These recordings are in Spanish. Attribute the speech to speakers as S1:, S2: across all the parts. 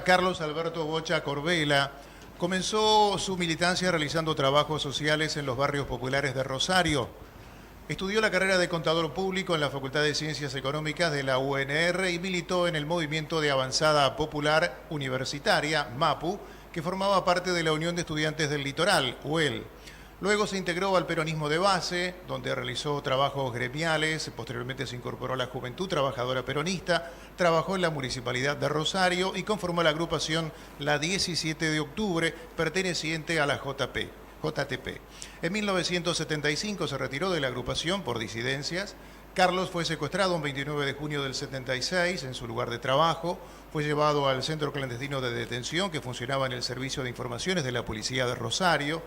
S1: Carlos Alberto Bocha Corbela comenzó su militancia realizando trabajos sociales en los barrios populares de Rosario. Estudió la carrera de contador público en la Facultad de Ciencias Económicas de la UNR y militó en el Movimiento de Avanzada Popular Universitaria, MAPU, que formaba parte de la Unión de Estudiantes del Litoral, UEL. Luego se integró al peronismo de base, donde realizó trabajos gremiales, posteriormente se incorporó a la Juventud Trabajadora Peronista, trabajó en la Municipalidad de Rosario y conformó la agrupación La 17 de Octubre, perteneciente a la JTP. En 1975 se retiró de la agrupación por disidencias. Carlos fue secuestrado un 29 de junio del 76 en su lugar de trabajo. Fue llevado al centro clandestino de detención que funcionaba en el Servicio de Informaciones de la Policía de Rosario.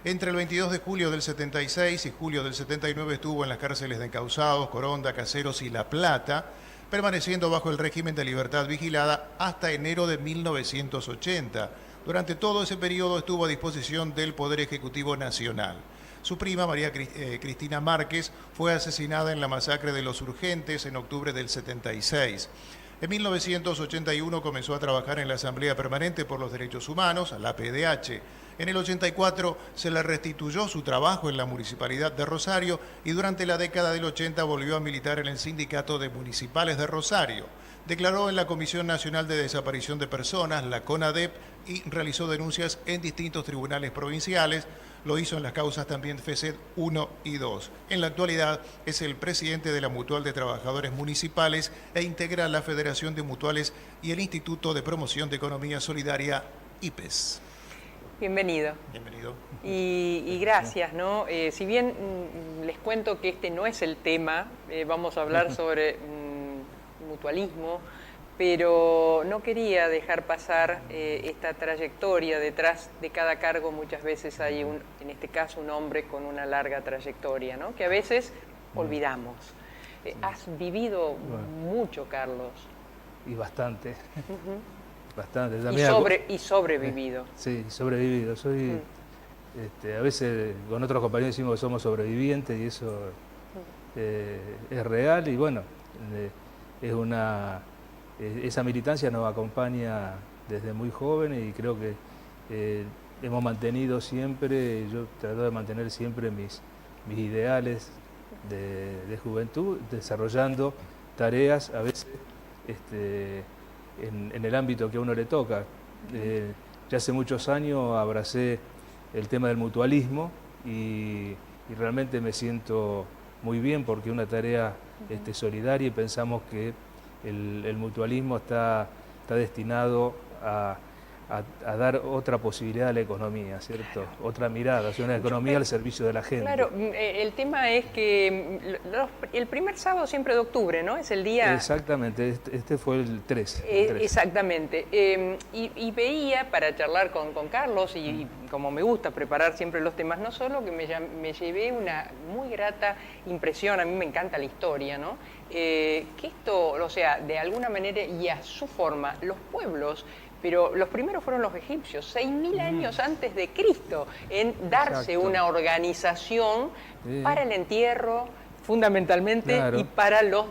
S1: Entre el 22 de julio del 76 y julio del 79 estuvo en las cárceles de Encausados, Coronda, Caseros y La Plata, permaneciendo bajo el régimen de libertad vigilada hasta enero de 1980. Durante todo ese periodo estuvo a disposición del Poder Ejecutivo Nacional. Su prima, María Cristina Márquez, fue asesinada en la masacre de Los Urgentes en octubre del 76. En 1981 comenzó a trabajar en la Asamblea Permanente por los Derechos Humanos, la PDH. En el 84 se le restituyó su trabajo en la Municipalidad de Rosario y durante la década del 80 volvió a militar en el Sindicato de Municipales de Rosario. Declaró en la Comisión Nacional de Desaparición de Personas, la CONADEP, y realizó denuncias en distintos tribunales provinciales. Lo hizo en las causas también FESED 1 y 2. En la actualidad es el presidente de la Mutual de Trabajadores Municipales e integra la Federación de Mutuales y el Instituto de Promoción de Economía Solidaria, IPES.
S2: Bienvenido.
S1: Bienvenido.
S2: Y gracias, ¿no? Si bien les cuento que este no es el tema, vamos a hablar sobre mutualismo, pero no quería dejar pasar esta trayectoria. Detrás de cada cargo muchas veces hay, en este caso, un hombre con una larga trayectoria, ¿no? Que a veces olvidamos. Has vivido mucho, Carlos.
S3: Y bastante. Bastante.
S2: También y sobrevivido.
S3: Sí, sobrevivido. Soy, a veces con otros compañeros decimos que somos sobrevivientes y eso es real y bueno, esa militancia nos acompaña desde muy jóvenes y creo que hemos mantenido siempre, yo trato de mantener siempre mis ideales de juventud, desarrollando tareas a veces en el ámbito que a uno le toca. Ya hace muchos años abracé el tema del mutualismo y realmente me siento muy bien porque es una tarea solidaria y pensamos que el mutualismo está destinado a dar otra posibilidad a la economía, ¿cierto? Claro. Otra mirada, hacia una economía al servicio de la gente.
S2: Claro, el tema es que el primer sábado siempre de octubre, ¿no? Es el día...
S3: Exactamente, este fue el 3.
S2: Exactamente. Y veía, para charlar con Carlos, y como me gusta preparar siempre los temas, no solo que me llevé una muy grata impresión, a mí me encanta la historia, ¿no? Que esto, o sea, de alguna manera y a su forma, los pueblos... Pero los primeros fueron los egipcios, 6.000 años antes de Cristo, en darse Exacto. una organización para el entierro, fundamentalmente, claro. y para los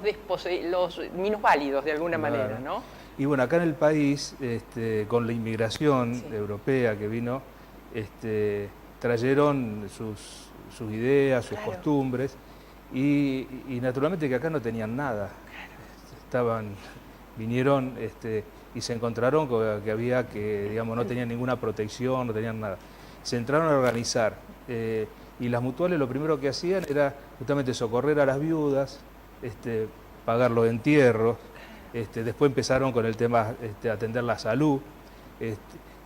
S2: minusválidos, de alguna claro. manera, ¿no?
S3: Y bueno, acá en el país, con la inmigración sí. europea que vino, trajeron sus ideas, sus claro. costumbres, y naturalmente que acá no tenían nada. Claro. Vinieron... y se encontraron que había que, digamos, no tenían ninguna protección, no tenían nada. Se entraron a organizar y las mutuales lo primero que hacían era justamente socorrer a las viudas, pagar los entierros, después empezaron con el tema atender la salud.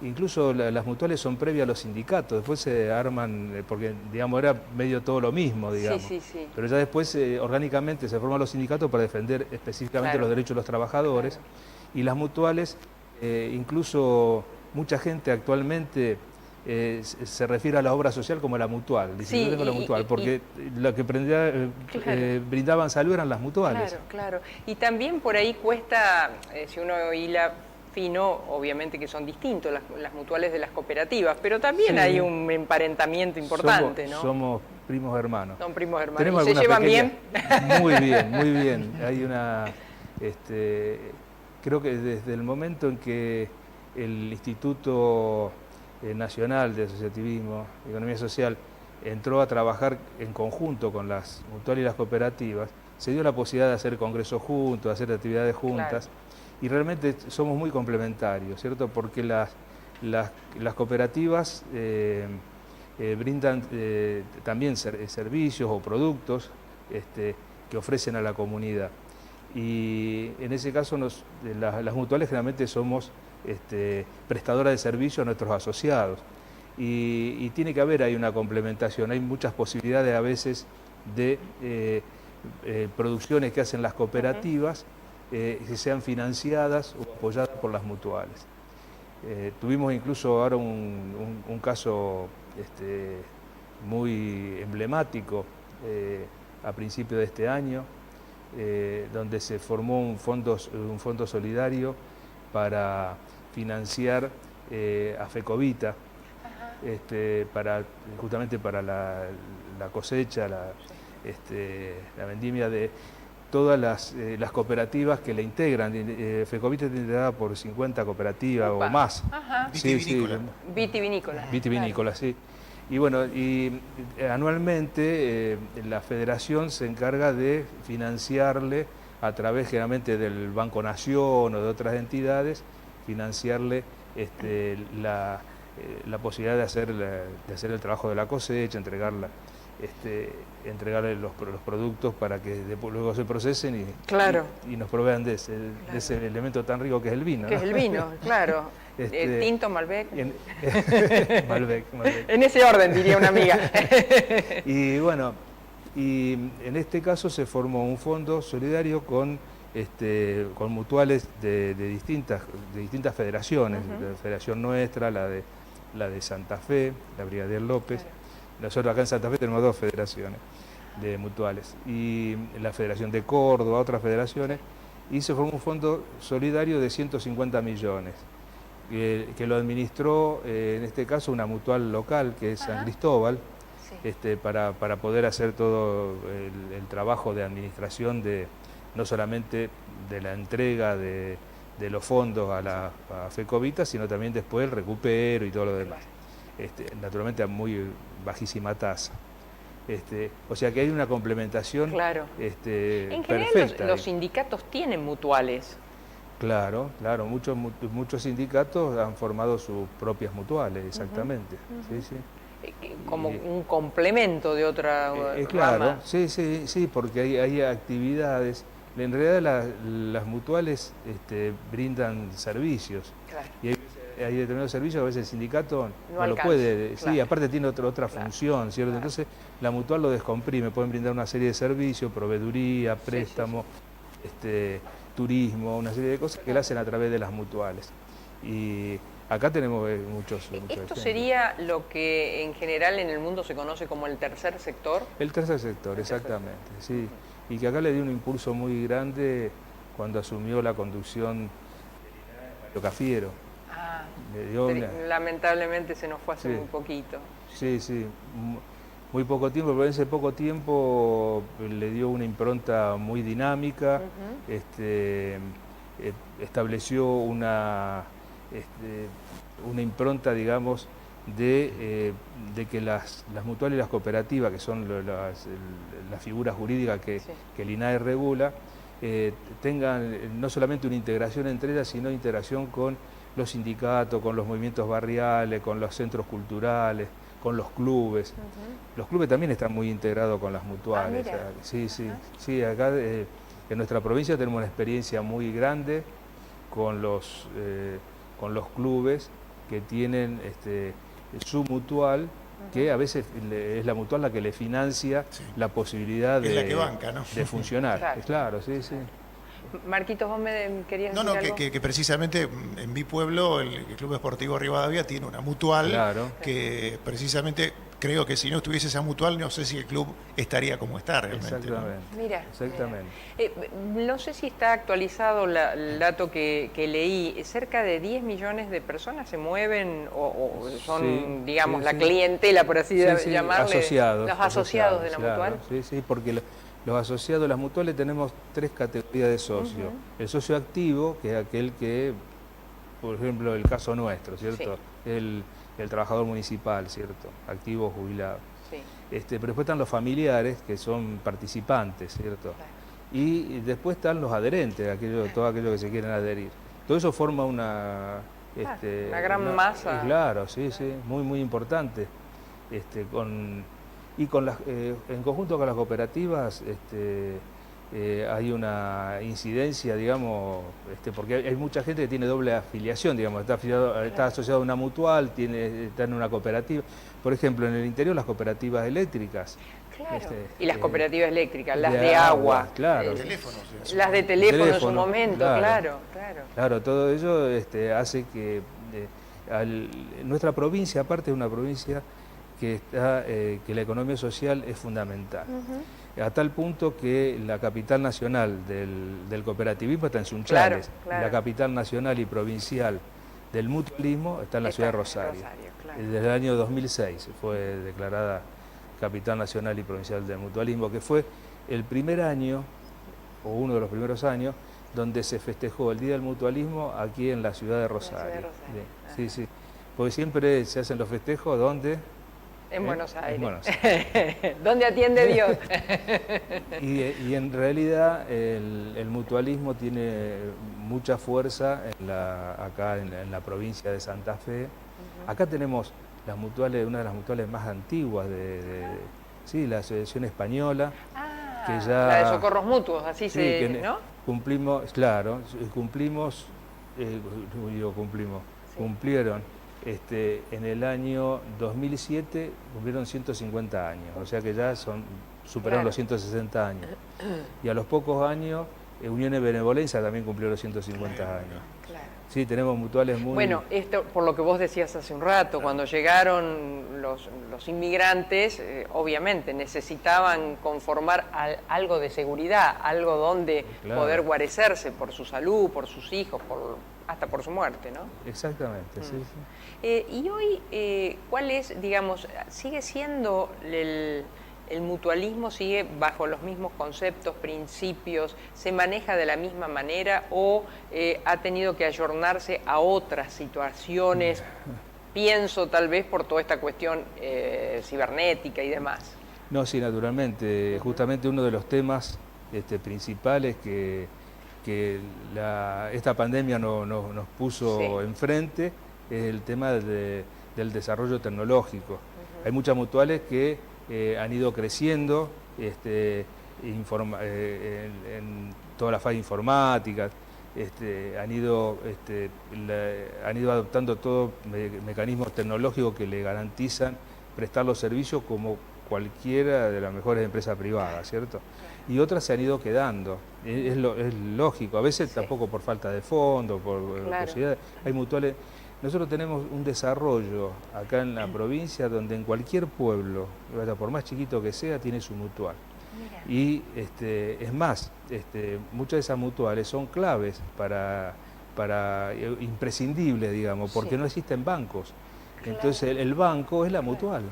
S3: Incluso las mutuales son previas a los sindicatos, después se arman, porque digamos era medio todo lo mismo, digamos.
S2: Sí, sí, sí.
S3: Pero ya después orgánicamente se forman los sindicatos para defender específicamente claro. los derechos de los trabajadores. Claro. Y las mutuales, incluso mucha gente actualmente se refiere a la obra social como la mutual. Dice, sí, yo tengo la mutual, porque lo que brindaban salud eran las mutuales.
S2: Claro, claro. Y también por ahí cuesta, si uno hila fino, obviamente que son distintos las mutuales de las cooperativas, pero también sí. hay un emparentamiento importante, ¿no?
S3: Somos primos hermanos.
S2: Son primos hermanos. ¿Y se llevan bien?
S3: Muy bien, muy bien. Hay una... creo que desde el momento en que el Instituto Nacional de Asociativismo y Economía Social entró a trabajar en conjunto con las mutuales y las cooperativas, se dio la posibilidad de hacer congresos juntos, de hacer actividades juntas, claro. Y realmente somos muy complementarios, ¿cierto? Porque las cooperativas brindan también servicios o productos que ofrecen a la comunidad. Y en ese caso las mutuales generalmente somos prestadoras de servicios a nuestros asociados. Y tiene que haber ahí una complementación, hay muchas posibilidades a veces de producciones que hacen las cooperativas que sean financiadas o apoyadas por las mutuales. Tuvimos incluso ahora un caso muy emblemático a principios de este año, donde se formó un fondo solidario para financiar a Fecovita, justamente para la cosecha, la vendimia de todas las cooperativas que la integran. Fecovita está integrada por 50 cooperativas o más.
S2: Ajá.
S1: Vitivinícola.
S2: Sí. Vitivinícola.
S3: Vitivinícola, claro. Sí. Y bueno, anualmente la federación se encarga de financiarle a través generalmente del Banco Nación o de otras entidades, financiarle la posibilidad de hacer el trabajo de la cosecha, entregarle los productos para que luego se procesen
S2: claro.
S3: y nos provean de ese elemento tan rico que es el vino.
S2: Que es el vino, claro. Tinto, Malbec.
S3: Malbec.
S2: En ese orden, diría una amiga.
S3: Y bueno, y en este caso se formó un fondo solidario con mutuales de distintas federaciones, la federación nuestra, la de Santa Fe, la Brigadier López. Claro. Nosotros acá en Santa Fe tenemos 2 federaciones de mutuales, y la Federación de Córdoba, otras federaciones, y se formó un fondo solidario de 150 millones, que lo administró en este caso una mutual local que es San Cristóbal, sí. Para poder hacer todo el trabajo de administración no solamente de la entrega de los fondos a Fecovita, sino también después el recupero y todo lo demás. Naturalmente a muy bajísima tasa. O sea que hay una complementación, claro.
S2: En
S3: perfecta.
S2: general los sindicatos tienen mutuales.
S3: Claro, muchos sindicatos han formado sus propias mutuales, exactamente. Sí, sí.
S2: Como un complemento de otra
S3: claro,
S2: rama.
S3: Sí, porque hay actividades. En realidad las mutuales brindan servicios. Claro. Y hay determinados servicios que a veces el sindicato no lo puede. Claro. Sí, aparte tiene otra función, ¿cierto? Claro. Entonces la mutual lo descomprime, pueden brindar una serie de servicios, proveeduría, préstamo, turismo, una serie de cosas que la hacen a través de las mutuales. Y acá tenemos muchos
S2: ¿Esto
S3: ejemplos.
S2: Sería lo que en general en el mundo se conoce como el tercer sector?
S3: El tercer sector, exactamente, sí. Y que acá le dio un impulso muy grande cuando asumió la conducción de Mario Cafiero.
S2: Lamentablemente se nos fue hace muy poquito. Sí,
S3: muy poco tiempo, pero en ese poco tiempo le dio una impronta muy dinámica, estableció una impronta, digamos, de que las mutuales y las cooperativas, que son las figuras jurídicas que el INAE regula, tengan no solamente una integración entre ellas, sino integración con los sindicatos, con los movimientos barriales, con los centros culturales, con los clubes. Los clubes también están muy integrados con las mutuales. Sí, acá en nuestra provincia tenemos una experiencia muy grande con los clubes que tienen su mutual, que a veces es la mutual la que le financia la posibilidad
S1: es la que banca, ¿no?
S3: de funcionar. Claro, sí.
S2: Marquitos, vos me querías decir algo.
S1: Que precisamente en mi pueblo el Club Esportivo Rivadavia tiene una mutual, claro, que precisamente creo que si no estuviese esa mutual no sé si el club estaría como está realmente.
S3: Exactamente.
S2: ¿No? Mira,
S3: exactamente.
S2: No sé si está actualizado el dato que leí. Cerca de 10 millones de personas se mueven o son, digamos, la clientela, por así llamarle.
S3: Asociados.
S2: Los asociados de la mutual.
S3: Sí, porque los asociados de las mutuales tenemos 3 categorías de socios. El socio activo, que es aquel que por ejemplo, el caso nuestro, ¿cierto?
S2: Sí.
S3: El trabajador municipal, ¿cierto? Activo o jubilado.
S2: Sí.
S3: Pero después están los familiares, que son participantes, ¿cierto?
S2: Claro.
S3: Y después están los adherentes, todos aquellos que se quieren adherir. Todo eso forma una
S2: gran masa.
S3: Claro, sí, sí, muy, muy importante. En conjunto con las cooperativas hay una incidencia, digamos, porque hay mucha gente que tiene doble afiliación, digamos, está asociado a una mutual, está en una cooperativa. Por ejemplo, en el interior las cooperativas eléctricas.
S2: Claro. Y las cooperativas eléctricas, las de agua,
S3: claro.
S2: Las de teléfono en su momento, claro.
S3: Claro, todo ello hace que nuestra provincia, aparte, es una provincia que la economía social es fundamental. A tal punto que la capital nacional del cooperativismo está en Sunchales,
S2: claro.
S3: La capital nacional y provincial del mutualismo está en la ciudad de Rosario. Desde el año 2006 fue declarada capital nacional y provincial del mutualismo, que fue el primer año, o uno de los primeros años, donde se festejó el Día del Mutualismo aquí en la ciudad de Rosario. Sí, sí. Porque siempre se hacen los festejos, ¿dónde?
S2: En Buenos Aires.
S3: En Buenos Aires.
S2: ¿Dónde atiende Dios?
S3: Y en realidad el mutualismo tiene mucha fuerza acá en la provincia de Santa Fe. Acá tenemos las mutuales, una de las mutuales más antiguas la Asociación Española. Que ya,
S2: la de socorros mutuos, así ¿no?
S3: Cumplieron en el año 2007, cumplieron 150 años, o sea que ya superaron los 160 años. Y a los pocos años, Unión de Benevolencia también cumplió los 150 años.
S2: Claro.
S3: Sí, tenemos mutuales muy...
S2: Bueno, esto por lo que vos decías hace un rato, cuando llegaron los inmigrantes, obviamente necesitaban conformar algo de seguridad, algo donde poder guarecerse por su salud, por sus hijos, hasta por su muerte, ¿no?
S3: Exactamente, sí.
S2: Y hoy, ¿cuál es, digamos, sigue siendo el mutualismo, sigue bajo los mismos conceptos, principios, se maneja de la misma manera o ha tenido que ayornarse a otras situaciones? Pienso tal vez por toda esta cuestión cibernética y demás.
S3: No, sí, naturalmente. Justamente uno de los temas principales que esta pandemia nos puso enfrente es el tema del desarrollo tecnológico. Hay muchas mutuales que han ido creciendo en toda la fase informática, han ido adoptando todos mecanismos tecnológicos que le garantizan prestar los servicios como cualquiera de las mejores empresas privadas, ¿cierto? Y otras se han ido quedando, es lógico, a veces tampoco por falta de fondos, por posibilidades. Hay mutuales. Nosotros tenemos un desarrollo acá en la provincia donde en cualquier pueblo, por más chiquito que sea, tiene su mutual. Mira. Y es más, muchas de esas mutuales son claves para imprescindibles, digamos, porque no existen bancos. Entonces el banco es la mutual.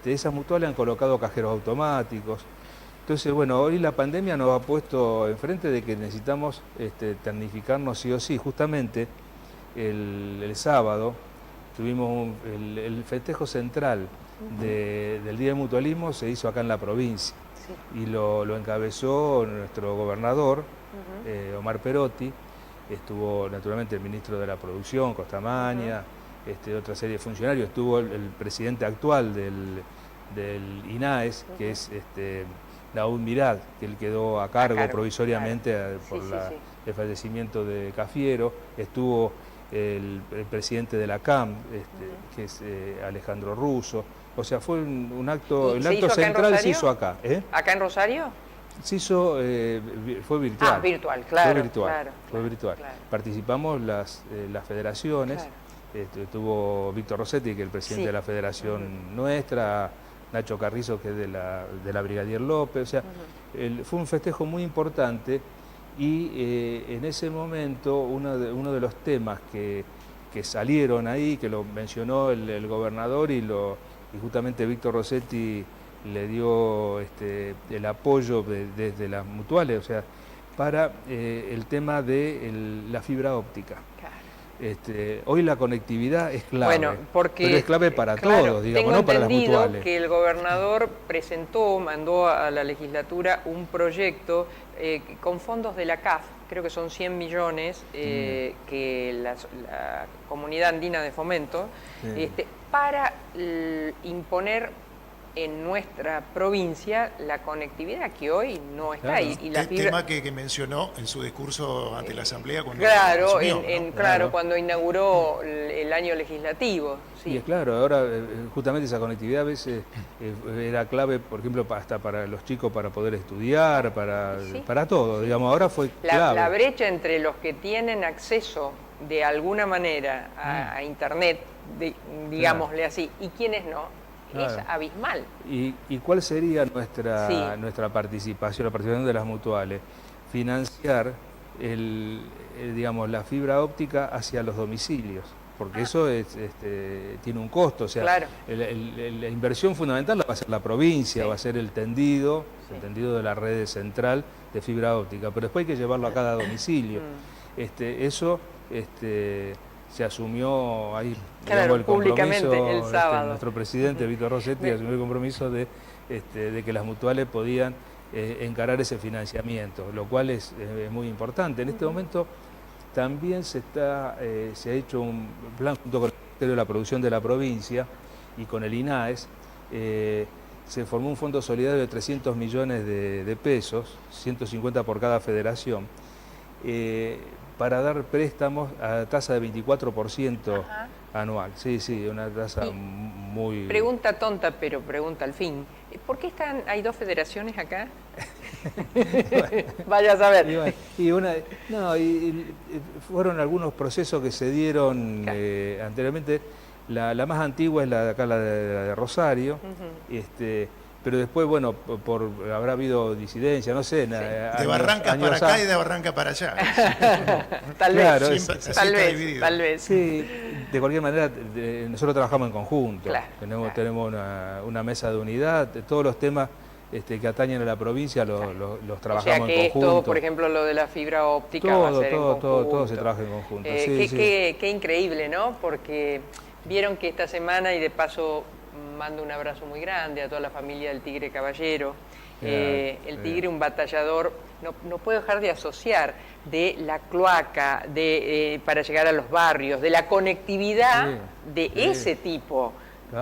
S3: Esas mutuales han colocado cajeros automáticos. Entonces, bueno, hoy la pandemia nos ha puesto enfrente de que necesitamos tecnificarnos sí o sí. Justamente el sábado tuvimos el festejo central del Día del Mutualismo, se hizo acá en la provincia. Y lo encabezó nuestro gobernador, Omar Perotti. Estuvo naturalmente el ministro de la Producción, Costamaña, otra serie de funcionarios. Estuvo el presidente actual del INAES, que es Naúd Mirad, que él quedó a cargo provisoriamente por el fallecimiento de Cafiero. Estuvo el presidente de la CAM, que es Alejandro Russo. O sea, fue un acto, el acto central se hizo acá.
S2: ¿Acá en Rosario?
S3: Se hizo, fue virtual.
S2: Virtual, claro.
S3: Fue virtual. Participamos las federaciones, estuvo Víctor Rossetti, que es el presidente de la federación nuestra, Nacho Carrizo, que es de la Brigadier López. O sea, fue un festejo muy importante y en ese momento uno de los temas que salieron ahí, que lo mencionó el gobernador y justamente Víctor Rossetti le dio el apoyo desde las mutuales, o sea, para el tema de la fibra óptica. hoy la conectividad es clave,
S2: bueno, porque,
S3: pero es clave para
S2: claro,
S3: todos, digamos,
S2: tengo
S3: no para las
S2: entendido
S3: mutuales.
S2: que el gobernador mandó a la legislatura un proyecto con fondos de la CAF, creo que son 100 millones, que la Comunidad Andina de Fomento, para imponer en nuestra provincia la conectividad que hoy no está.
S1: Claro.
S2: Y la
S1: el
S2: fibra...
S1: tema que mencionó en su discurso ante la Asamblea cuando
S2: Claro,
S1: asumió, ¿no?
S2: claro, cuando inauguró el año legislativo. Sí.
S3: Y es claro, ahora justamente esa conectividad a veces era clave, por ejemplo, hasta para los chicos para poder estudiar, para todo, digamos, ahora fue clave.
S2: La brecha entre los que tienen acceso de alguna manera a Internet, digámosle así, y quienes no, es abismal.
S3: ¿Y cuál sería nuestra participación, la participación de las mutuales? Financiar digamos, la fibra óptica hacia los domicilios, porque eso tiene un costo, o sea,
S2: claro.
S3: La inversión fundamental la va a hacer la provincia, va a ser el tendido de la red central de fibra óptica, pero después hay que llevarlo a cada domicilio. Eso se asumió ahí, digamos, el
S2: públicamente el sábado.
S3: Nuestro presidente, Víctor Rossetti, asumió el compromiso de que las mutuales podían encarar ese financiamiento, lo cual es muy importante. En este momento también se ha hecho un plan junto con el Ministerio de la Producción de la provincia y con el INAES. Se formó un fondo solidario de 300 millones de pesos, 150 por cada federación, para dar préstamos a tasa de 24% anual. Sí, una tasa muy...
S2: Pregunta tonta, pero pregunta al fin. ¿Por qué hay dos federaciones acá? Vaya a saber.
S3: Fueron algunos procesos que se dieron anteriormente. La más antigua es la de Rosario, pero después, bueno, habrá habido disidencia, no sé.
S1: De Barranca para acá y de Barranca para allá.
S2: Tal vez.
S3: Sí, de cualquier manera, nosotros trabajamos en conjunto.
S2: Claro,
S3: tenemos una mesa de unidad, todos los temas que atañen a la provincia los trabajamos en conjunto.
S2: Esto, por ejemplo, lo de la fibra óptica va a ser en conjunto.
S3: Todo se trabaja en conjunto.
S2: Qué increíble, ¿no? Porque vieron que esta semana, y de paso mando un abrazo muy grande a toda la familia del Tigre Caballero. El Tigre, un batallador, no puedo dejar de asociar de la cloaca, para llegar a los barrios, de la conectividad de ese tipo,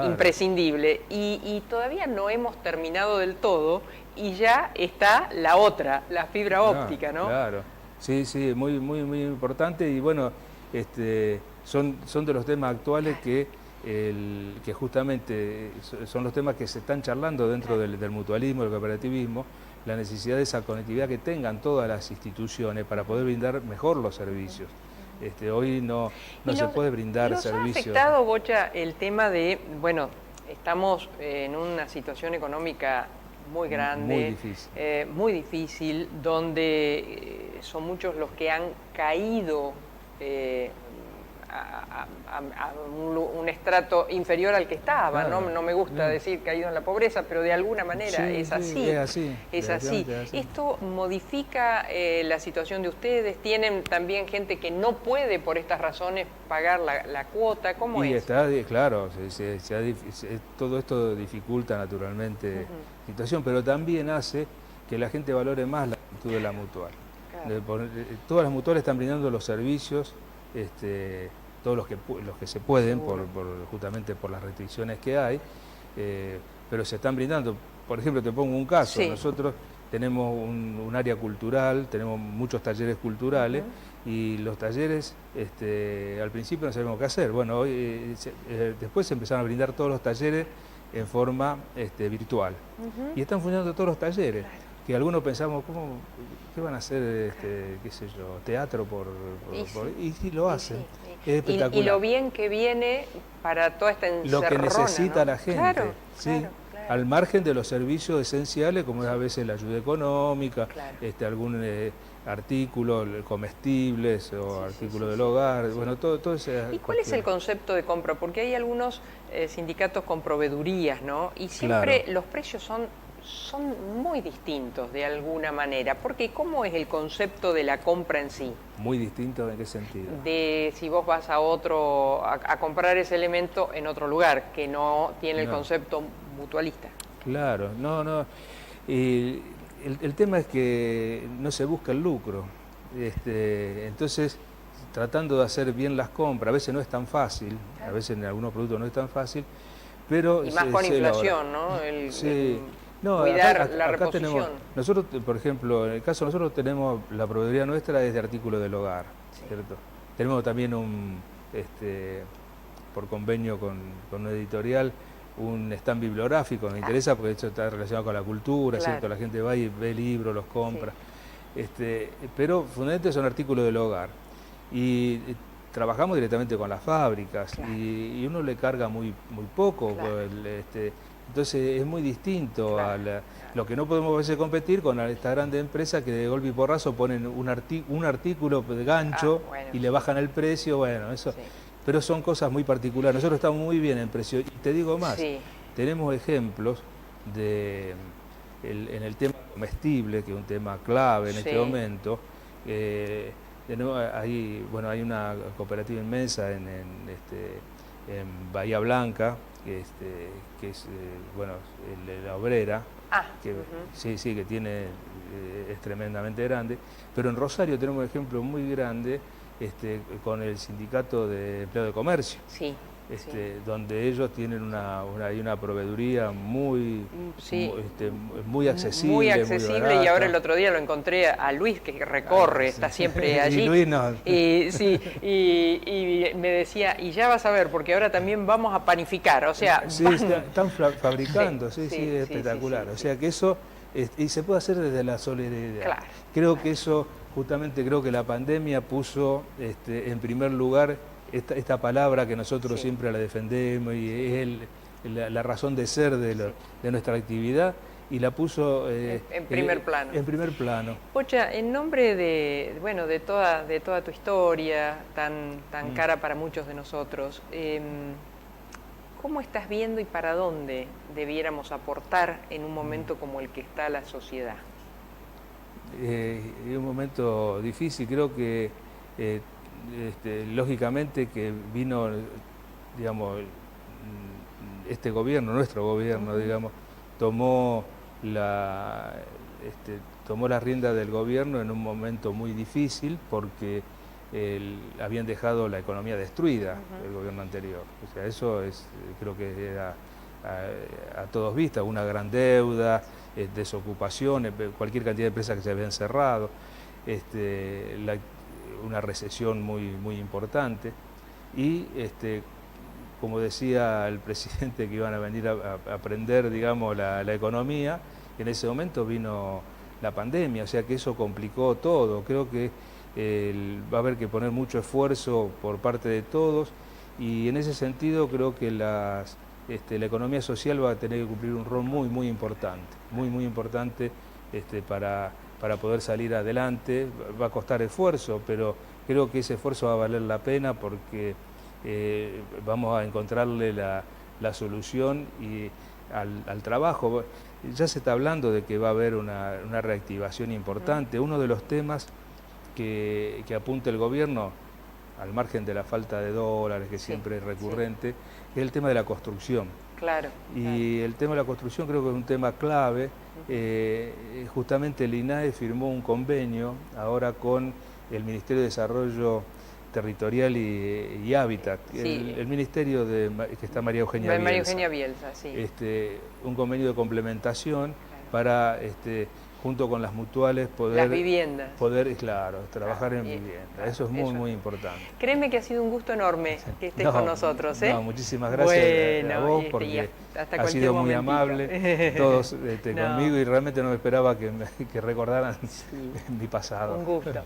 S2: imprescindible. Y todavía no hemos terminado del todo y ya está la otra, la fibra óptica, ¿no?
S3: Claro, sí, muy importante y bueno, son de los temas actuales que justamente son los temas que se están charlando dentro del mutualismo, del cooperativismo, la necesidad de esa conectividad que tengan todas las instituciones para poder brindar mejor los servicios. Hoy no se puede brindar servicios.
S2: ¿Nos ha afectado, Bocha, el tema de, bueno, estamos en una situación económica muy grande, muy difícil, donde son muchos los que han caído a un estrato inferior al que estaba, claro, no me gusta decir caído en la pobreza, pero de alguna manera es así. ¿Esto modifica la situación de ustedes? ¿Tienen también gente que no puede por estas razones pagar la cuota? ¿Cómo es?
S3: Claro, todo esto dificulta naturalmente la situación, pero también hace que la gente valore más la actitud de la mutual. Claro. Todas las mutuales están brindando los servicios, todos los que se pueden, justamente por las restricciones que hay, pero se están brindando. Por ejemplo, te pongo un caso, nosotros tenemos un área cultural, tenemos muchos talleres culturales, y los talleres, al principio no sabíamos qué hacer. Bueno, hoy, después se empezaron a brindar todos los talleres en forma virtual, y están funcionando todos los talleres. Que algunos pensamos, ¿qué van a hacer, qué sé yo, teatro y sí lo hacen. Es espectacular.
S2: Y lo bien que viene para toda esta encerrona,
S3: lo que necesita la gente,
S2: claro.
S3: Al margen de los servicios esenciales, como es a veces la ayuda económica, algún artículo, comestibles o artículos del hogar, bueno, todo ese...
S2: ¿Y cuál es el concepto de compra? Porque hay algunos sindicatos con proveedurías, ¿no? Y siempre los precios son son muy distintos de alguna manera, porque ¿cómo es el concepto de la compra en sí?
S3: ¿Muy distinto en qué sentido?
S2: De si vos vas a comprar ese elemento en otro lugar, que no tiene el concepto mutualista.
S3: Claro, no. El tema es que no se busca el lucro. Entonces, tratando de hacer bien las compras, a veces no es tan fácil, a veces en algunos productos no es tan fácil, pero...
S2: Y más con inflación, ¿no? Cuidar la reposición.
S3: Nosotros, por ejemplo, en el caso nosotros tenemos, la proveeduría nuestra es de artículos del hogar, ¿cierto? Tenemos también por convenio con una editorial, un stand bibliográfico, nos interesa porque esto está relacionado con la cultura, ¿cierto? La gente va y ve libros, los compra. Pero fundamentalmente son artículos del hogar. Y trabajamos directamente con las fábricas y uno le carga muy poco. Entonces es muy distinto a lo que no podemos a veces competir con esta grande empresa que de golpe y porrazo ponen un artículo de gancho y le bajan el precio, bueno, eso. Sí. Pero son cosas muy particulares. Nosotros estamos muy bien en precio. Y te digo más, tenemos ejemplos en el tema comestible, que es un tema clave en este momento. Hay una cooperativa inmensa en Bahía Blanca, que es la Obrera, que es tremendamente grande, pero en Rosario tenemos un ejemplo muy grande con el Sindicato de Empleados de Comercio, donde ellos tienen una proveeduría muy accesible. Muy accesible,
S2: y ahora el otro día lo encontré a Luis, que recorre, está siempre allí.
S3: Y Luis no.
S2: Y me decía, y ya vas a ver, porque ahora también vamos a panificar, o sea...
S3: Sí, están fabricando, es espectacular. O sea que eso, y se puede hacer desde la solidaridad. Claro, creo que eso... Justamente creo que la pandemia puso en primer lugar esta palabra que nosotros siempre la defendemos y es la razón de ser de nuestra actividad, y la puso
S2: en primer plano.
S3: En primer plano.
S2: Pocha, en nombre de toda tu historia tan cara para muchos de nosotros, ¿cómo estás viendo y para dónde debiéramos aportar en un momento como el que está la sociedad?
S3: Es un momento difícil, creo que lógicamente que vino, digamos, este gobierno, nuestro gobierno, digamos, tomó las riendas del gobierno en un momento muy difícil porque habían dejado la economía destruida el gobierno anterior. O sea, eso creo que era a todos vistas, una gran deuda, desocupación, cualquier cantidad de empresas que se habían cerrado, una recesión muy importante y como decía el presidente que iban a venir a aprender, digamos, la economía, en ese momento vino la pandemia, o sea que eso complicó todo. Creo que va a haber que poner mucho esfuerzo por parte de todos y en ese sentido creo que la economía social va a tener que cumplir un rol muy importante, muy importante para poder salir adelante. Va a costar esfuerzo, pero creo que ese esfuerzo va a valer la pena porque vamos a encontrarle la solución al trabajo. Ya se está hablando de que va a haber una reactivación importante. Uno de los temas que apunta el gobierno, al margen de la falta de dólares, que siempre es recurrente, es el tema de la construcción.
S2: Claro.
S3: Y el tema de la construcción creo que es un tema clave. Justamente el INAE firmó un convenio ahora con el Ministerio de Desarrollo Territorial y Hábitat, el ministerio que está María Eugenia Bielsa.
S2: María Eugenia Bielsa,
S3: un convenio de complementación para... junto con las mutuales
S2: las viviendas.
S3: Trabajar en vivienda. Eso es muy importante.
S2: Créeme que ha sido un gusto enorme que estés con nosotros.
S3: Muchísimas gracias a vos porque ha sido muy amable todos conmigo y realmente no me esperaba que recordaran mi pasado.
S2: Un gusto.